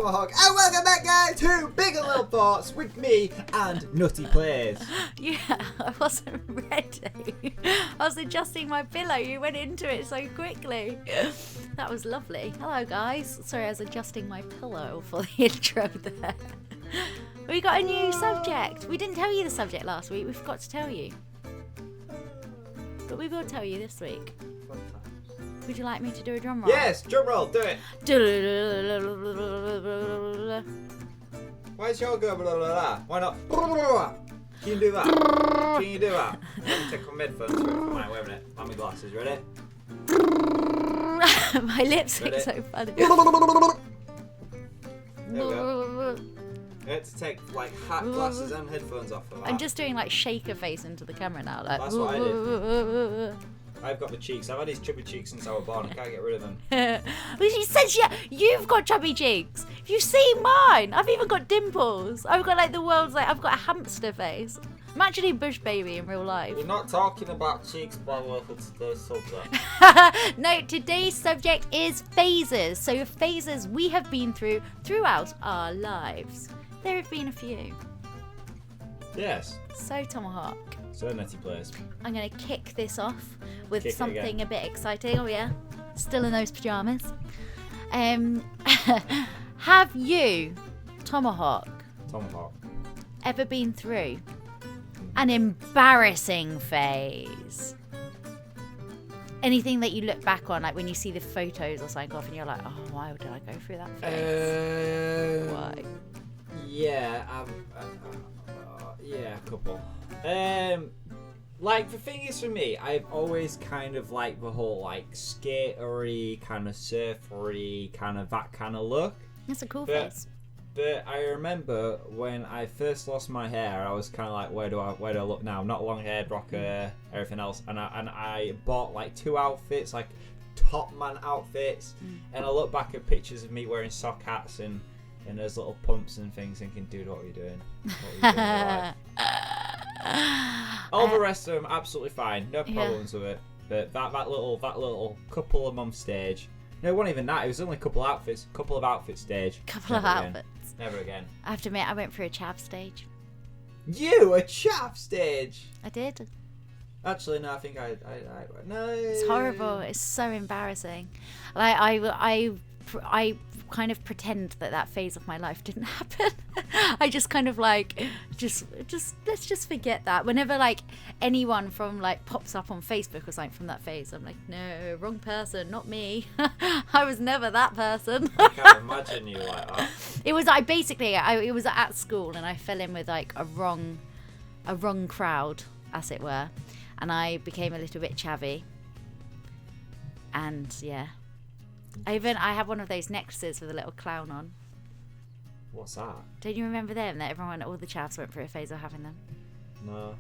Tomahawk, and welcome back, guys, to Big and Little Thoughts with me and Nutty Plays. Yeah, I wasn't ready. I was adjusting my pillow. You went into it so quickly. That was lovely. Hello, guys. Sorry, I was adjusting my pillow for the intro there. We got a new subject. We didn't tell you the subject last week. We forgot to tell you. But we will tell you this week. Would you like me to do a drum roll? Yes, drum roll, do it. Why's your go blah, blah, blah? Why not? Can you do that? Can you do that? Let me take my headphones for it. Right, wait a minute. Have my glasses, ready? My lips Ready? look so funny. There we go. I had to take like hat, glasses and headphones off for that. I'm just doing like shaker face into the camera now. Like, That's what I did. I've got the cheeks. I've had these chubby cheeks since I was born. I can't get rid of them. Well, she says you've got chubby cheeks. You see mine. I've even got dimples. I've got like the world's like I've got a hamster face. I'm actually a bush baby in real life. We're not talking about cheeks, by the way, for today's subject. No, today's subject is phases. So phases we have been through throughout our lives. There have been a few. Yes. So Tomahawk. So Netty Plays. I'm going to kick this off with Kick it something again. a bit exciting. Oh yeah, still in those pajamas. Have you, Tomahawk, ever been through an embarrassing phase? Anything that you look back on, like when you see the photos or something off and you're like, oh, why did I go through that phase? Why? Yeah, yeah, a couple. Like the thing is for me, I've always kind of like the whole like skatery, kind of surfery, kind of that kind of look. That's a cool phase. But I remember when I first lost my hair, I was kind of like, where do I look now? Not long haired, rocker, everything else, and I bought like 2 outfits, like top man outfits, and I look back at pictures of me wearing sock hats and those little pumps and things, thinking, dude, what are you doing? All the rest of them absolutely fine, no problems with it. But that little couple of months stage. No, it wasn't even that. It was only a couple of outfits stage. Couple of outfits. Never again. I have to admit, I went through a chav stage. You a chav stage? I did. Actually, no. I think I no. It's horrible. It's so embarrassing. Like I kind of pretend that phase of my life didn't happen. I just kind of like just let's just forget that. Whenever like anyone from like pops up on Facebook or something from that phase, I'm like, no, wrong person, not me. I was never that person. I can't imagine you like that. It was like basically it was at school and I fell in with like a wrong crowd, as it were, and I became a little bit chavvy. And yeah. I have one of those necklaces with a little clown on. What's that? Don't you remember them? That all the chavs went through a phase of having them. No.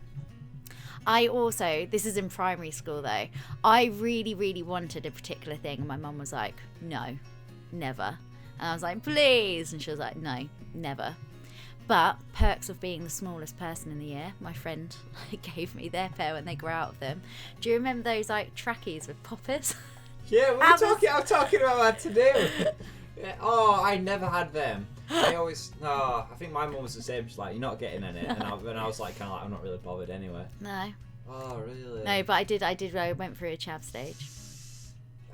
I also, this is in primary school though, I really, really wanted a particular thing and my mum was like, no, never. And I was like, please. And she was like, no, never. But perks of being the smallest person in the year, my friend gave me their pair when they grew out of them. Do you remember those like trackies with poppers? Yeah, I'm talking about that today. Oh, I never had them. I think my mum was the same. She's like, you're not getting any. And I was like, kind of like, I'm not really bothered anyway. No. Oh, really? No, but I went through a chav stage.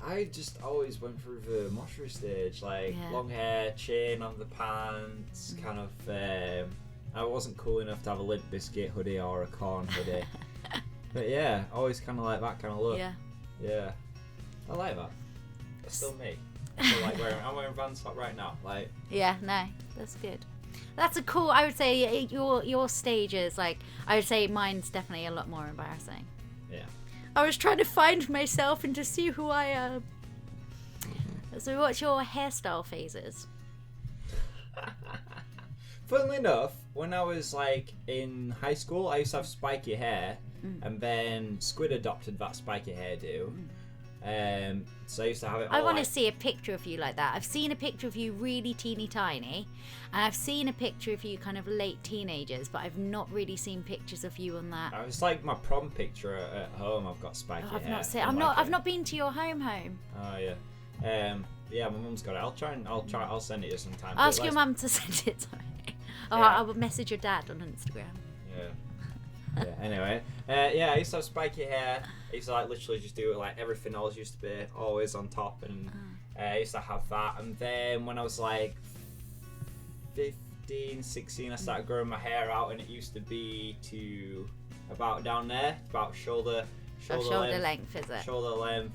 I just always went through the moshery stage, like long hair, chain on the pants, kind of. I wasn't cool enough to have a Limp Bizkit hoodie or a Corn hoodie. But yeah, always kind of like that kind of look. Yeah. Yeah. I like that. That's still me. I'm wearing Vans right now. Like. Yeah, no, that's good. That's a cool. I would say your stages. Like I would say mine's definitely a lot more embarrassing. Yeah. I was trying to find myself and to see who I am. So, what's your hairstyle phases? Funnily enough, when I was like in high school, I used to have spiky hair, and then Squid adopted that spiky hairdo. So I used to have it all. I want to see a picture of you like that. I've seen a picture of you really teeny tiny, and I've seen a picture of you kind of late teenagers, but I've not really seen pictures of you on that. It's like my prom picture at home. I've got spiky hair. I've not been to your home. Oh yeah. Yeah, my mum's got it. I'll send it you sometime. Ask your mum to send it to me. Oh, Yeah. I'll message your dad on Instagram. Yeah. Anyway, I used to have spiky hair. I used to like literally just do it like everything else used to be always on top, and I used to have that. And then when I was like 15, 16, I started growing my hair out, and it used to be to about down there, about shoulder length, is it? Shoulder length,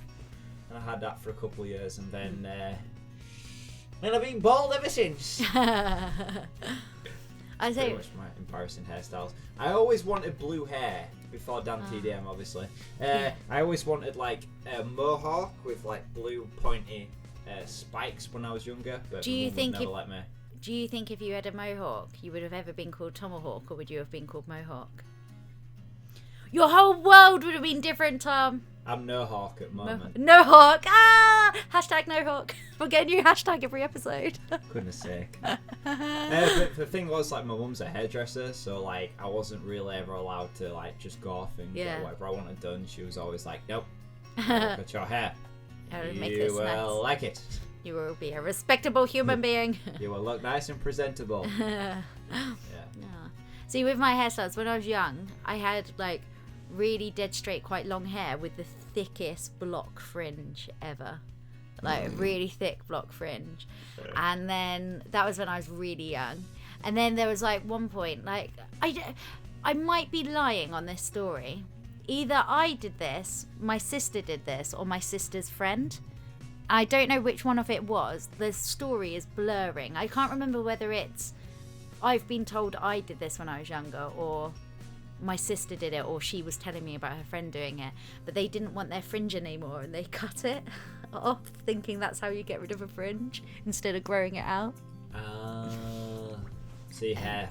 and I had that for a couple of years, and then I've been bald ever since. I say pretty much my embarrassing hairstyles. I always wanted blue hair before Dan TDM, obviously. I always wanted like a mohawk with like blue pointy spikes when I was younger, but Do you my mum think would never let me. Do you think if you had a mohawk, you would have ever been called Tomahawk, or would you have been called Mohawk? Your whole world would have been different, Tom. I'm no hawk at the moment. No hawk. Hashtag no hawk. We'll get a new hashtag every episode. Goodness sake. But the thing was, like, my mum's a hairdresser, so like I wasn't really ever allowed to like just go off and get whatever I wanted done. She was always like, nope, cut your hair. You will like it. You will be a respectable human being. You will look nice and presentable. Yeah. See, with my hairstyles, when I was young, I had like really dead straight, quite long hair with the thickest block fringe ever. Like really thick block fringe. And then that was when I was really young. And then there was like one point, like I might be lying on this story. Either I did this, my sister did this, or my sister's friend. I don't know which one of it was. The story is blurring. I can't remember whether it's I've been told I did this when I was younger, or my sister did it, or she was telling me about her friend doing it. But they didn't want their fringe anymore, and they cut it off, thinking that's how you get rid of a fringe instead of growing it out. See hair.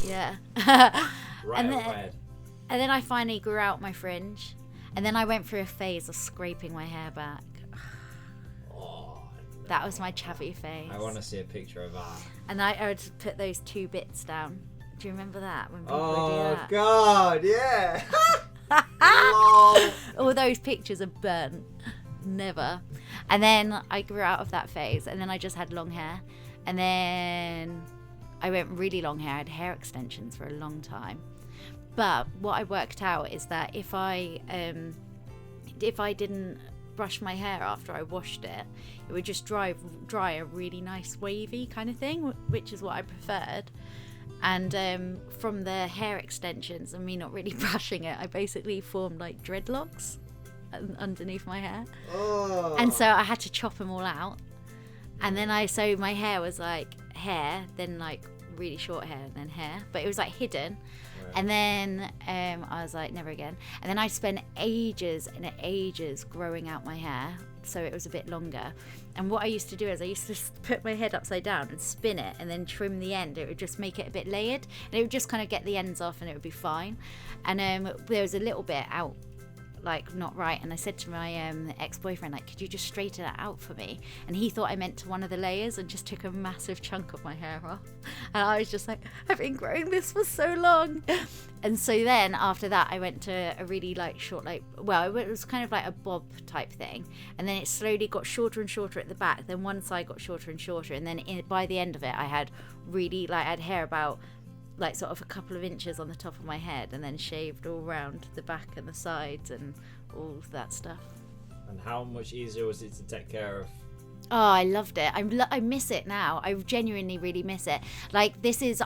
Yeah. Right over my head. And then I finally grew out my fringe, and then I went through a phase of scraping my hair back. That was my chavvy phase. I want to see a picture of that. And I would put those 2 bits down. Do you remember that? When people would do that? God, yeah. Lol. All those pictures are burnt. Never. And then I grew out of that phase, and then I just had long hair. And then I went really long hair. I had hair extensions for a long time. But what I worked out is that if I didn't brush my hair after I washed it, it would just dry a really nice wavy kind of thing, which is what I preferred. And from the hair extensions and me not really brushing it, I basically formed like dreadlocks underneath my hair. And so I had to chop them all out. And then so my hair was like hair, then like really short hair, and then hair, but it was like hidden. And then I was like, never again. And then I spent ages and ages growing out my hair, so it was a bit longer. And what I used to do is I used to put my head upside down and spin it, and then trim the end. It would just make it a bit layered, and it would just kind of get the ends off, and it would be fine. And there was a little bit out, like not right, and I said to my ex-boyfriend, like, could you just straighten that out for me? And he thought I meant to one of the layers and just took a massive chunk of my hair off. And I was just like, I've been growing this for so long. And so then after that I went to a really like short, like, well, it was kind of like a bob type thing, and then it slowly got shorter and shorter at the back, then one side got shorter and shorter, and then by the end of it I had really like, I had hair about like sort of a couple of inches on the top of my head, and then shaved all around the back and the sides and all of that stuff. And how much easier was it to take care of? Oh, I loved it. I miss it now. I genuinely really miss it. Like,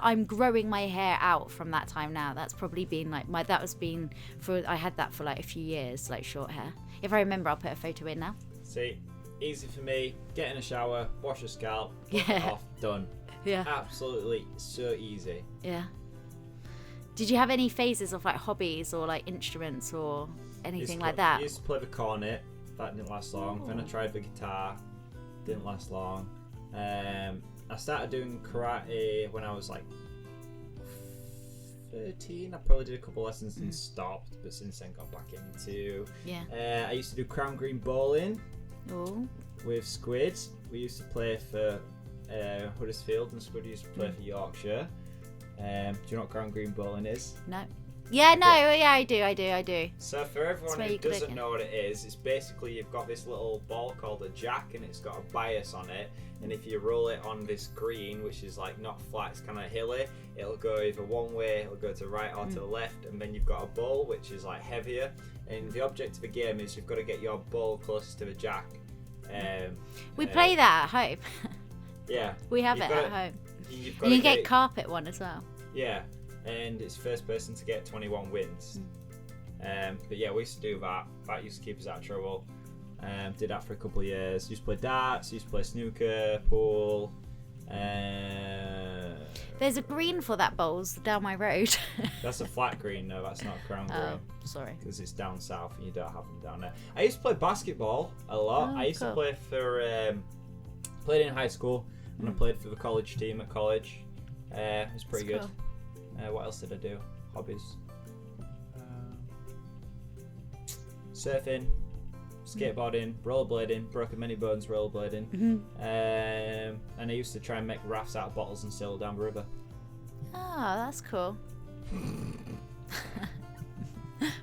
I'm growing my hair out from that time now. That's probably been like I had that for like a few years, like short hair. If I remember, I'll put a photo in now. See, easy for me. Get in a shower, wash your scalp, wash it off, done. Yeah. Absolutely so easy. Yeah. Did you have any phases of like hobbies or like instruments or anything like that? I used to play the cornet. That didn't last long. Then I tried the guitar. Didn't last long. I started doing karate when I was like 13. I probably did a couple lessons and stopped, but since then got back into. Yeah. I used to do crown green bowling. Oh. With Squid. We used to play for Huddersfield, and Squid used to play for Yorkshire. Do you know what crown green bowling is? No. Yeah, no, yeah, I do. So for everyone where who you click doesn't it. know what it is, it's basically you've got this little ball called a jack, and it's got a bias on it. And if you roll it on this green, which is like not flat, it's kind of hilly, it'll go either one way, it'll go to the right or to the left. And then you've got a ball, which is like heavier. And the object of the game is you've got to get your ball closest to the jack. We play that at home. Yeah. We have You've it got at home. You've got And you to get it- carpet one as well. Yeah, and it's first person to get 21 wins. But yeah, we used to do that. That used to keep us out of trouble. Did that for a couple of years. Used to play darts, used to play snooker, pool. There's a green for that bowls down my road. That's a flat green, no, that's not a crown green. Oh, sorry. Because it's down south and you don't have them down there. I used to play basketball a lot. Oh, I used to cool. play for, played in high school, and I played for the college team at college. It was pretty That's good. What else did I do? Hobbies. Surfing, skateboarding, rollerblading, broken many bones rollerblading. And I used to try and make rafts out of bottles and sail down the river. Oh, that's cool.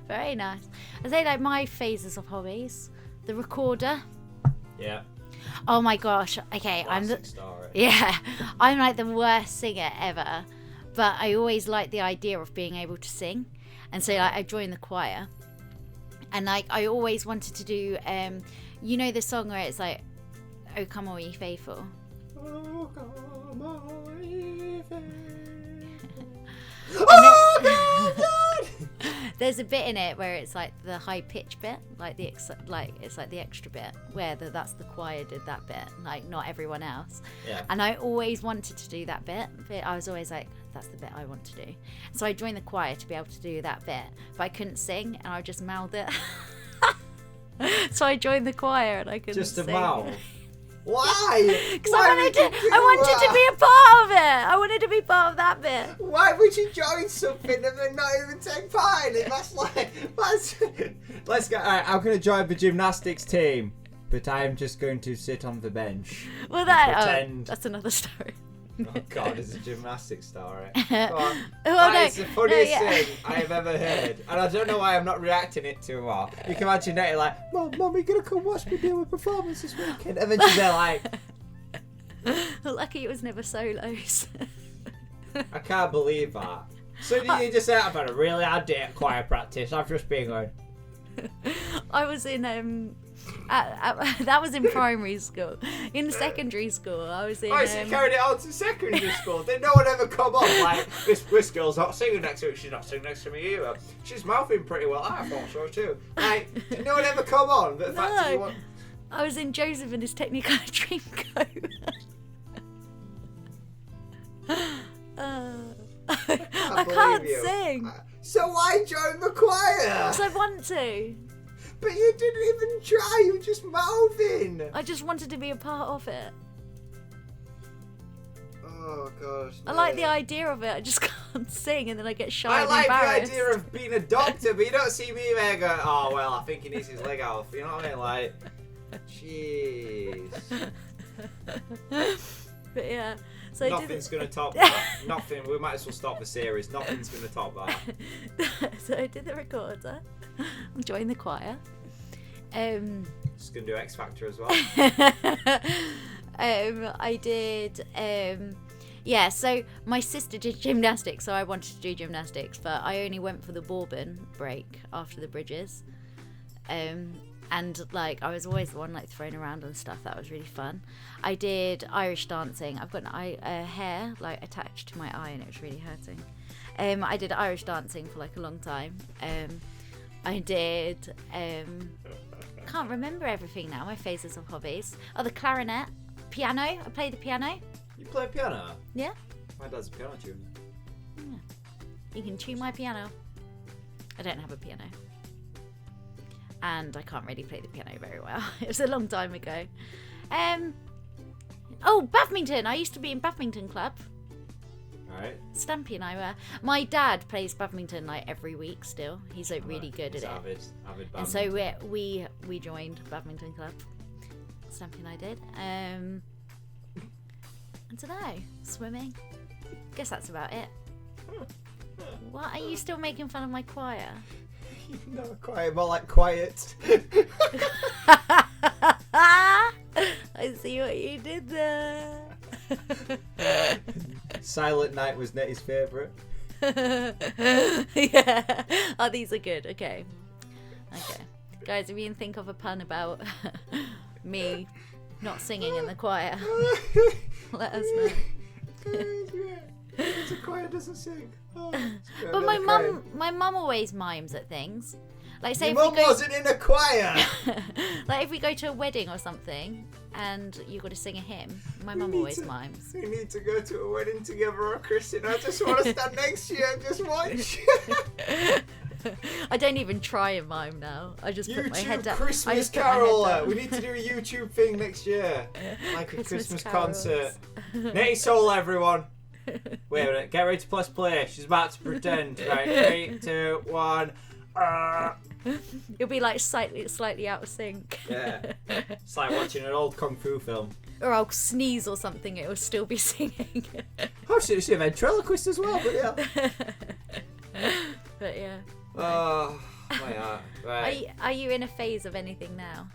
Very nice. I say like my phases of hobbies. The recorder. Yeah. Oh my gosh. Okay, Classic story. Yeah, I'm like the worst singer ever, but I always liked the idea of being able to sing, and so like I joined the choir, and like I always wanted to do, you know the song where it's like, "Oh come all ye faithful." Oh, come on, ye faithful. Oh God! There's a bit in it where it's like the high pitch bit, like it's like the extra bit where that's the choir did that bit, like not everyone else. Yeah. And I always wanted to do that bit, but I was always like, that's the bit I want to do. So I joined the choir to be able to do that bit, but I couldn't sing, and I would just mouth it. So I joined the choir, and I couldn't Just a sing. mouth. Why? Because I wanted to be a part of it. I wanted to be part of that bit. Why would you join something and then not even take part in it? Let's go. Alright, I'm going to join the gymnastics team, but I'm just going to sit on the bench. Well, pretend. that's another story. Oh God, it's a gymnastics story. Go on. Well, That is the funniest thing I have ever heard, and I don't know why I'm not reacting it too well. You can imagine Netty like, Mum, you gonna come watch me do a performance this weekend? And then she's there like, Lucky it was never solos. I can't believe that. So did you just say, I've had a really hard day at choir practice, I've just been going... I was in that was in primary school. In secondary school, I was in. Oh, so you carried it on to secondary school. Did no one ever come on like, this girl's not singing next to me, she's not singing next to me either. She's mouthing pretty well. I thought so too. Like, did no one ever come on? The fact that you want... I was in Joseph and his Technicolor Dreamcoat. I can't believe you. sing. So why join the choir? Because I want to. But you didn't even try, you were just mouthing. I just wanted to be a part of it. Oh gosh. I like the idea of it. I just can't sing, and then I get shy I and like the embarrassed. idea of being a doctor, but you don't see me there going, oh well, I think he needs his leg off. You know what I mean? Like, jeez. But yeah, so Nothing's going to top that. Nothing. We might as well stop the series. Nothing's going to top that. So I did the recorder. I joined the choir. Just going to do X Factor as well. I did. Yeah, so my sister did gymnastics, so I wanted to do gymnastics, but I only went for the bourbon break after the bridges. And like I was always the one like thrown around and stuff. That was really fun. I did Irish dancing. I've got a hair like attached to my eye, and it was really hurting. I did Irish dancing for like a long time. I did. Can't remember everything now. My phases of hobbies. Oh, the clarinet, piano. I played the piano. You play piano? Yeah. My dad's a piano tuner. Yeah. You can tune my piano. I don't have a piano. And I can't really play the piano very well. It was a long time ago. Oh, badminton. I used to be in badminton club. Alright. Stampy and I were. My dad plays badminton like every week still. He's like really good at it. Avid badminton. And so we joined badminton club. Stampy and I did. I don't know. Swimming. Guess that's about it. What? Are you still making fun of my choir? No, quiet, more like quiet. I see what you did there. Silent Night was Netty's favourite. Yeah. Oh, these are good. Okay. Guys, if you can think of a pun about me not singing in the choir, let us know. The choir doesn't sing. Oh, but my mum always mimes at things. Like, say Your mum wasn't in a choir. Like, if we go to a wedding or something and you got to sing a hymn, my mum always mimes. We need to go to a wedding together or Christian. I just want to stand next to you and just watch. I don't even try and mime now. I just put my head down. Christmas Carol. We need to do a YouTube thing next year, like a Christmas concert. Netty Soul, everyone. Wait a minute. Get ready to press play. She's about to pretend. Right, 3, 2, 1. You'll be like slightly out of sync. Yeah, it's like watching an old kung fu film. Or I'll sneeze or something, it will still be singing. Oh, she's a ventriloquist as well, but yeah. But yeah. Oh, my heart. Right. Are you in a phase of anything now?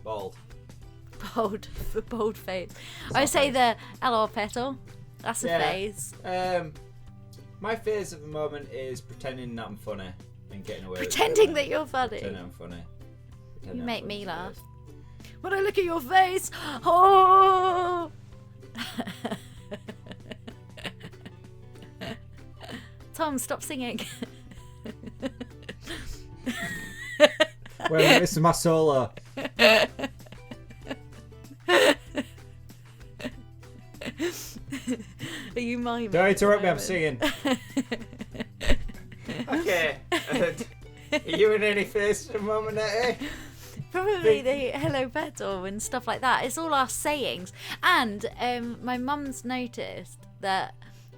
Bold phase. I would say the hello petal. That's a phase. My phase at the moment is pretending that I'm funny and getting away pretending with it. that you're funny. Pretending I'm funny. You make me laugh. When I look at your face, oh! Tom, stop singing. Wait, this is my solo. Are you miming? Don't interrupt me, I'm singing. Okay. Are you in any phase at the moment, Netty? Probably the hello petal and stuff like that. It's all our sayings. And my mum's noticed that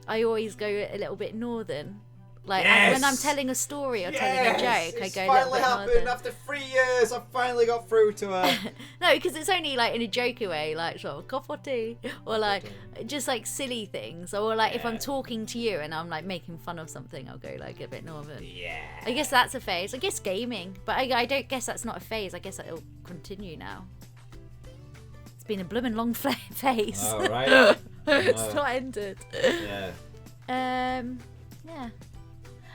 I always go a little bit northern. Like when I'm telling a story or telling a joke, I go a little bit northern. After 3 years, I finally got through to her. No, because it's only like in a jokey way, like sort of cup of tea, or like just like silly things, or like if I'm talking to you and I'm like making fun of something, I'll go like a bit northern. Yeah. I guess that's a phase. I guess gaming, but I don't guess that's not a phase. I guess it'll continue now. It's been a blooming long phase. Oh, right. It's not ended. Yeah. Yeah.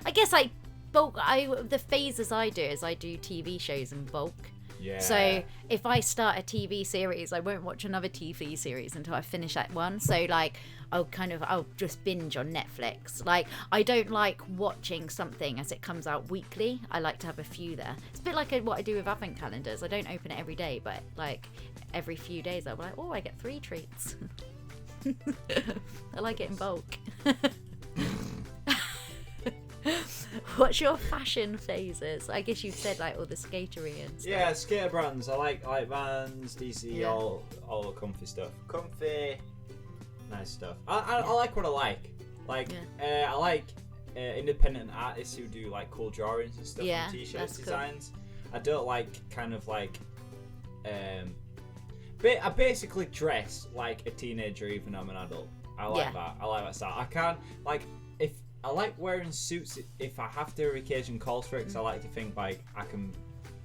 I guess like bulk. The phases I do is I do TV shows in bulk. Yeah. So if I start a TV series, I won't watch another TV series until I finish that one. So like I'll just binge on Netflix. Like I don't like watching something as it comes out weekly. I like to have a few there. It's a bit like what I do with advent calendars. I don't open it every day, but like every few days I'll be like, oh, I get 3 treats. I like it in bulk. What's your fashion phases? I guess you've said like all the skatery and stuff. Yeah, skater brands. I like Vans, DC, all the comfy stuff. Comfy, nice stuff. I like what I like. I like independent artists who do like cool drawings and stuff on t-shirts designs. Cool. I don't like kind of like I basically dress like a teenager even though I'm an adult. I like that. I like that style. I can't like if I like wearing suits if I have to occasion calls for it because I like to think like I can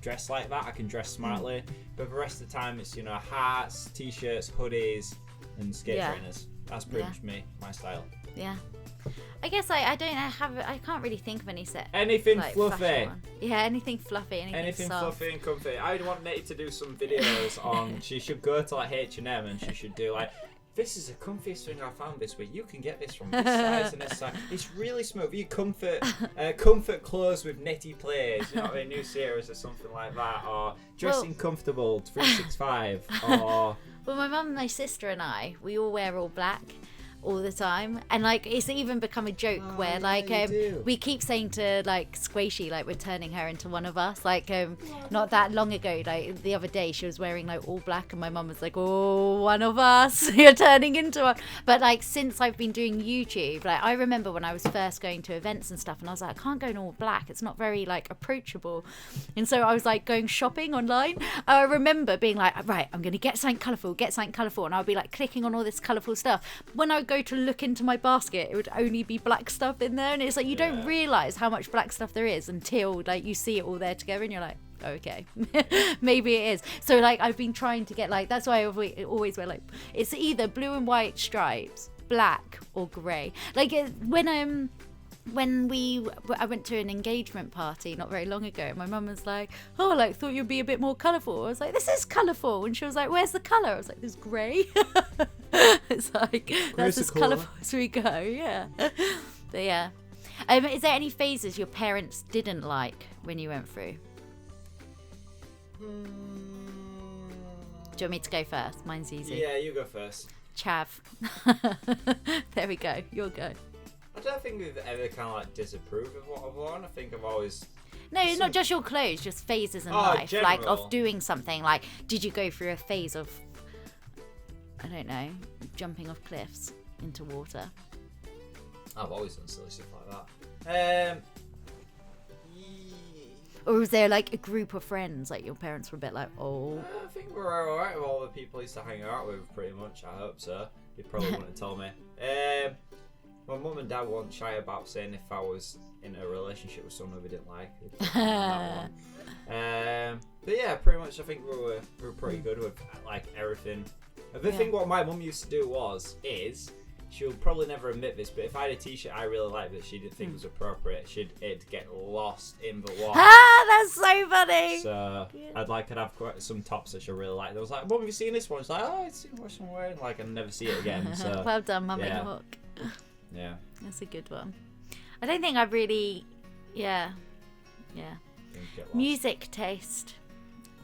dress like that. I can dress smartly, but the rest of the time it's hats, t-shirts, hoodies, and skate trainers. That's pretty much my style. Yeah. I guess I can't really think of any set. Anything like, fluffy. Yeah, anything fluffy, anything soft. Fluffy and comfy. I want Netty to do some videos on. She should go to like H&M and she should do like. This is the comfiest thing I found this week. You can get this from this size and this size. It's really smooth. You comfort clothes with Netty plays. You know what I mean? New series or something like that. Or dressing comfortable 365. Or well, my mum, my sister, and we all wear all black all the time, and like it's even become a joke where like we keep saying to like Squishy like we're turning her into one of us. Like not that long ago, like the other day she was wearing like all black and my mum was like, oh, one of us. You're turning into one. But like since I've been doing YouTube, like I remember when I was first going to events and stuff and I was like, I can't go in all black, it's not very like approachable. And so I was like going shopping online. I remember being like, right, I'm gonna get something colourful, and I'll be like clicking on all this colourful stuff. When I go to look into my basket, it would only be black stuff in there, and it's like you don't realise how much black stuff there is until like you see it all there together, and you're like, okay, maybe it is. So like I've been trying to get like, that's why I always wear like, it's either blue and white stripes, black or grey. Like when I went to an engagement party not very long ago, my mum was like, oh, like thought you'd be a bit more colourful. I was like, this is colourful. And she was like, where's the colour? I was like, there's grey. It's like, that's as colourful as we go. Yeah. But yeah. Is there any phases your parents didn't like when you went through? Do you want me to go first? Mine's easy. Yeah, you go first. Chav. There we go. You'll go. I don't think we've ever kind of like disapproved of what I've worn. I think I've always... No, not just your clothes, just phases in life. General. Like of doing something. Like, did you go through a phase of, I don't know, jumping off cliffs into water? I've always done silly stuff like that. Or was there like a group of friends, like your parents were a bit like, oh? I think we're alright with all the people I used to hang out with, pretty much. I hope so. You probably wouldn't have told me. My mum and dad weren't shy about saying if I was in a relationship with someone we didn't like. That one. But yeah, pretty much I think we were pretty good with like everything. The thing what my mum used to do is she'll probably never admit this, but if I had a t-shirt I really liked that she didn't think was appropriate, it'd get lost in the wash. That's so funny. So I'd have quite some tops that she really liked. I was like, Mum, have you seen this one? She's like, oh, I've seen what I'm wearing. Like, I'd never see it again. So well done, Mummy Hook. Yeah. That's a good one. I don't think I've really, music taste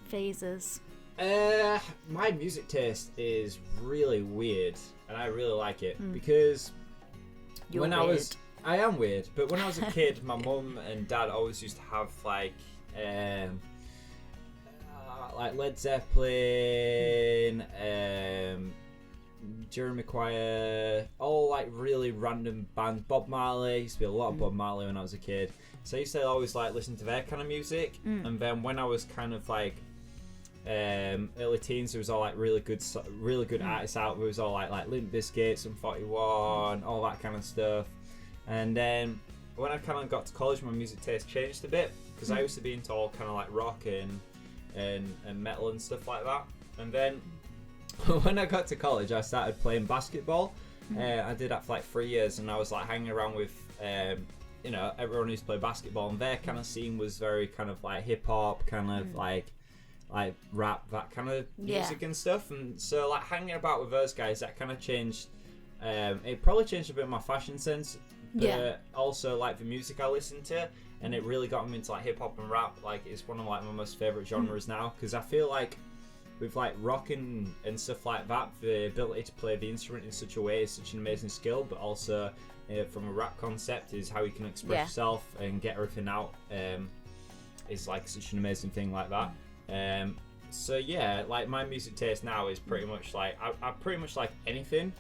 phases. My music taste is really weird, and I really like it because I am weird, but when I was a kid, my mum and dad always used to have like Led Zeppelin, Jeremy Maguire, all like really random bands. Bob Marley, used to be a lot of Bob Marley when I was a kid, so I used to always like listen to their kind of music. And then when I was kind of like early teens, there was all like really good artists out. There was all like Limp Bizkit, Sum 41, all that kind of stuff. And then when I kind of got to college, my music taste changed a bit because I used to be into all kind of like rock and metal and stuff like that. And then when I got to college, I started playing basketball. I did that for like 3 years, and I was like hanging around with everyone who used to play basketball, and their kind of scene was very kind of like hip hop, kind of like rap, that kind of music and stuff. And so like hanging about with those guys, that kind of changed. It probably changed a bit of my fashion sense, but also like the music I listened to, and it really got me into like hip hop and rap. Like it's one of like my most favorite genres now, because I feel like with like rock and stuff like that, the ability to play the instrument in such a way is such an amazing skill, but also from a rap concept is how you can express yourself and get everything out, is like such an amazing thing like that. So yeah, like my music taste now is pretty much like I pretty much like anything,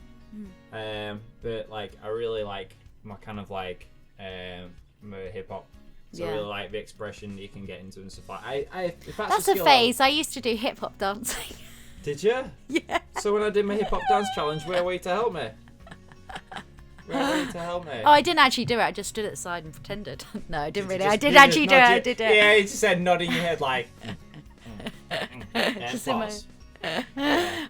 but like I really like my kind of like my hip hop. So I really like the expression you can get into and stuff like that. If that's a phase. I used to do hip hop dancing. Did you? Yeah. So when I did my hip hop dance challenge, where were you to help me? Oh, I didn't actually do it. I just stood at the side and pretended. No, I didn't really. I did actually do it. I did it. Yeah, you just said nodding your head like. Just in my...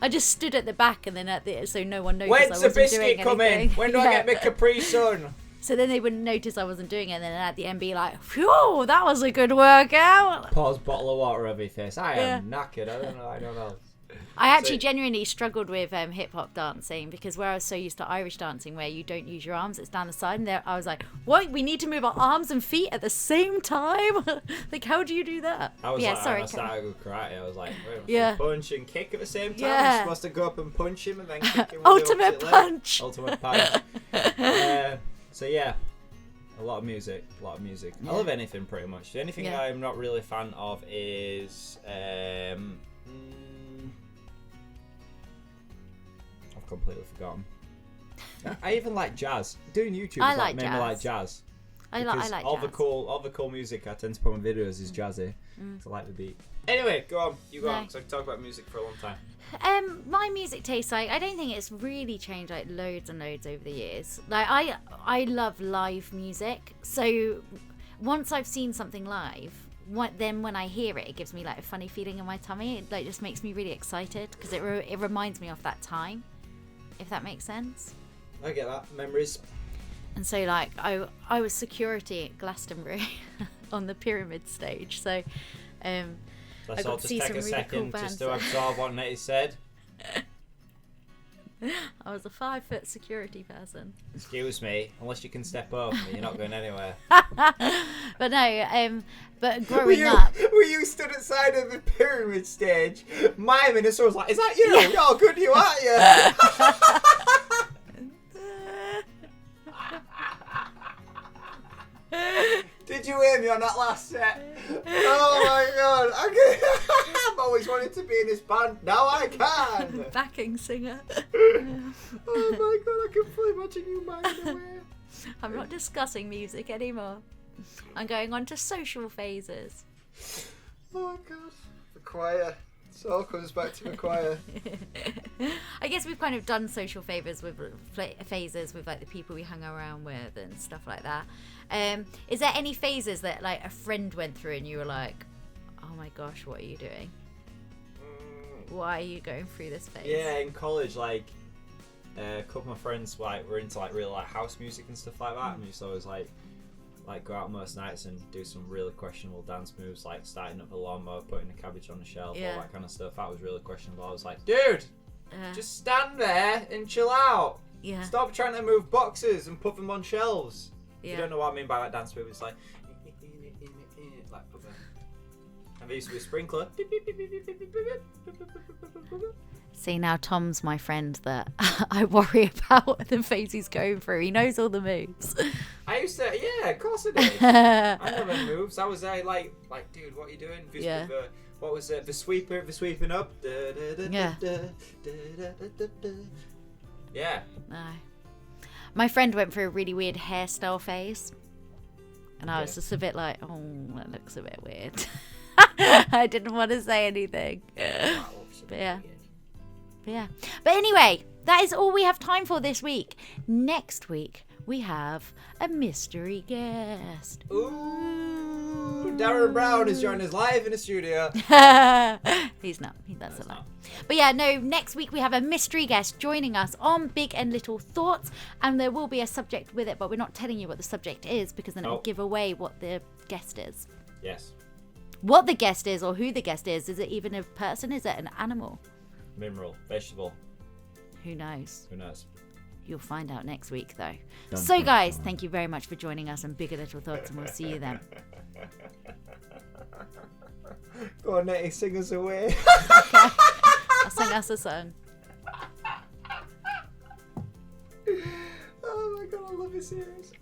I just stood at the back and then so no one noticed. When's the biscuit coming? When do I get my Capri Sun? So then they wouldn't notice I wasn't doing it, and then at the end be like, phew, that was a good workout. Pause, bottle of water over your face. I am knackered. I don't know. I actually genuinely struggled with hip-hop dancing, because where I was so used to Irish dancing where you don't use your arms, it's down the side, and there I was like, what? We need to move our arms and feet at the same time? Like, how do you do that? I was I started with karate. I was like, wait, punch and kick at the same time? You're supposed to go up and punch him and then kick him with Ultimate punch. Ultimate punch. So yeah, a lot of music. I love anything pretty much. The only thing I'm not really a fan of is I've completely forgotten. I even like jazz. Doing YouTube made me like jazz. I like all jazz. the cool music I tend to put on videos is jazzy. So I like the beat. Anyway, go on. You go on, because I can talk about music for a long time. My music taste, like, I don't think it's really changed like loads and loads over the years. Like I love live music, so once I've seen something live, then when I hear it, it gives me like a funny feeling in my tummy. It like just makes me really excited because it reminds me of that time, if that makes sense. I get that. Memories. And so like I was security at Glastonbury on the pyramid stage, so Let's I all got to just see take some a really second cool bands just to absorb what Netty said. I was a 5-foot security person. Excuse me, unless you can step over me, you're not going anywhere. But no, but growing up, Were you stood at the side of the pyramid stage, miming, and someone's like, "Is that you? Yeah. Oh, good, you aren't you?" Did you hear me on that last set? Oh my god! I've always wanted to be in this band. Now I can. backing singer. Oh my god! I can fully imagine you miming away. I'm not discussing music anymore. I'm going on to social phases. Oh god! The choir. It all comes back to the choir. I guess we've kind of done social phases with like the people we hung around with and stuff like that. Is there any phases that like a friend went through and you were like, oh my gosh, what are you doing? Why are you going through this phase? Yeah, in college, like a couple of my friends like were into like really like house music and stuff like that, and we used to always like go out most nights and do some really questionable dance moves, like starting up the lawnmower, putting the cabbage on the shelf, all that kind of stuff. That was really questionable. I was like, dude, just stand there and chill out. Yeah. Stop trying to move boxes and put them on shelves. Yeah. You don't know what I mean by that dance move. It's like put them. And there used to be a sprinkler. See, now Tom's my friend that I worry about the phase he's going through. He knows all the moves. I used to, yeah, of course I did. I know the moves. I was there like, dude, what are you doing? Yeah. What was it? The sweeping up. Yeah. Yeah. No. My friend went through a really weird hairstyle phase. And I was just a bit like, oh, that looks a bit weird. I didn't want to say anything. But yeah. But anyway, that is all we have time for this week. Next week, we have a mystery guest. Ooh, Darren Brown is joining us live in the studio. He's not. That's a lie. But yeah, no, next week we have a mystery guest joining us on Big and Little Thoughts. And there will be a subject with it, but we're not telling you what the subject is because then it'll give away what the guest is. Yes. What the guest is or who the guest is it even a person? Is it an animal? Mineral, vegetable. Who knows? You'll find out next week, though. So, guys, thank you very much for joining us on Bigger Little Thoughts, and we'll see you then. Go on, Netty, sing us away. Okay. I'll sing us a song. Oh my god, I love this series.